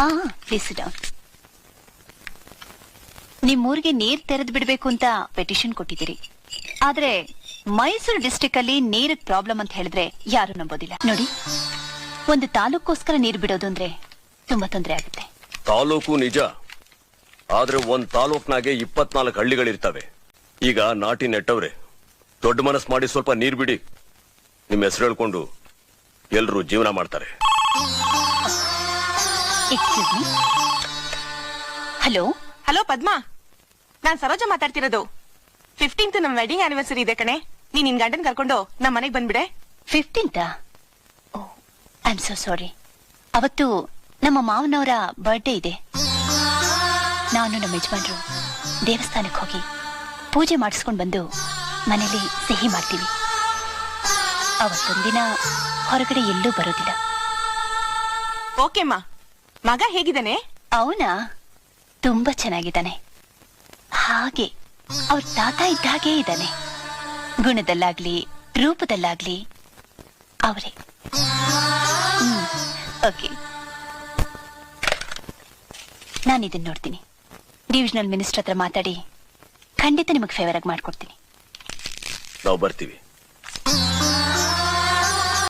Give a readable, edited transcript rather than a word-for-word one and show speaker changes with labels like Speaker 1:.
Speaker 1: ಹಾ please down. ನಿಮ್ಮೂರಿಗೆ ನೀರ್ ತೆರೆದು ಬಿಡ್ಬೇಕು ಅಂತ ಪೆಟಿಷನ್ ಕೊಟ್ಟಿದ್ದೀರಿ. ಆದ್ರೆ ಮೈಸೂರು ಡಿಸ್ಟ್ರಿಕ್ಟ್ ಅಲ್ಲಿ ನೀರಿನ ಪ್ರಾಬ್ಲಮ್ ಅಂತ ಹೇಳಿದ್ರೆ ಯಾರು ನಂಬೋದಿಲ್ಲ. ನೋಡಿ, ಒಂದು ತಾಲೂಕೋಸ್ಕರ ನೀರು ಬಿಡೋದು ಅಂದ್ರೆ ತುಂಬಾ ತೊಂದರೆ ಆಗುತ್ತೆ.
Speaker 2: ತಾಲೂಕು ನಿಜ, ಆದ್ರೆ ಒಂದ್ ತಾಲೂಕ್ನಾಗೆ 24 ಹಳ್ಳಿಗಳಿರ್ತವೆ. ಈಗ ನಾಟಿ ನೆಟ್ಟವ್ರೆ, ದೊಡ್ಡ ಮನಸ್ ಮಾಡಿ ಸ್ವಲ್ಪ ನೀರ್ ಬಿಡಿ. ನಿಮ್ ಹೆಸರು ಹೇಳ್ಕೊಂಡು ಎಲ್ರು ಜೀವನ ಮಾಡ್ತಾರೆ.
Speaker 1: Excuse me. Hello
Speaker 3: hello Padma, ನಾನ್ ಸರೋಜ ಮಾತಾಡ್ತಿರೋದು. 15th ನಮ್ ವೆಡ್ಡಿಂಗ್ ಆನಿವರ್ಸರಿ ಇದೆ ಕಣೆ. ನೀನ್ ನಿನ್ ಗಂಡನ್ ಕರ್ಕೊಂಡು ನಮ್ ಮನೆಗ್ ಬಂದ್ಬಿಡೆ.
Speaker 1: 15th? ಓ, ಐ ಆಮ್ ಸೋ ಸಾರಿ. ಅವತ್ತು ನಮ್ಮ ಮಾವನವರ ಬರ್ಡೇ ಇದೆ. ನಾನು ನಮ್ಮ ಯಜಮಾನ್ರು ದೇವಸ್ಥಾನಕ್ಕೆ ಹೋಗಿ ಪೂಜೆ ಮಾಡಿಸ್ಕೊಂಡು ಬಂದು ಮನೇಲಿ ಸಿಹಿ ಮಾಡ್ತೀವಿ. ಅವತ್ತೊಂದಿನ ಹೊರಗಡೆ ಎಲ್ಲೂ ಬರೋದಿಲ್ಲ.
Speaker 3: ಓಕೆಮ್ಮ. ಮಗ ಹೇಗಿದ್ದಾನೆ?
Speaker 1: ಅವನ ತುಂಬಾ ಚೆನ್ನಾಗಿದ್ದಾನೆ. ಹಾಗೆ ಅವ್ರ ತಾತ ಇದ್ದ ಹಾಗೇ ಇದ್ದಾನೆ. ಗುಣದಲ್ಲಾಗ್ಲಿ ರೂಪದಲ್ಲಾಗ್ಲಿ ಅವರೇ. ಓಕೆ, ನಾನು ಇದನ್ನ ನೋಡ್ತೀನಿ. ಡಿವಿಷನಲ್ ಮಿನಿಸ್ಟರ್ ಹತ್ರ ಮಾತಾಡಿ ಖಂಡಿತ ನಿಮಗೆ ಫೇವರ್ ಆಗಿ ಮಾಡ್ಕೊಡ್ತೀನಿ.
Speaker 2: ನಾವು ಬರ್ತೀವಿ.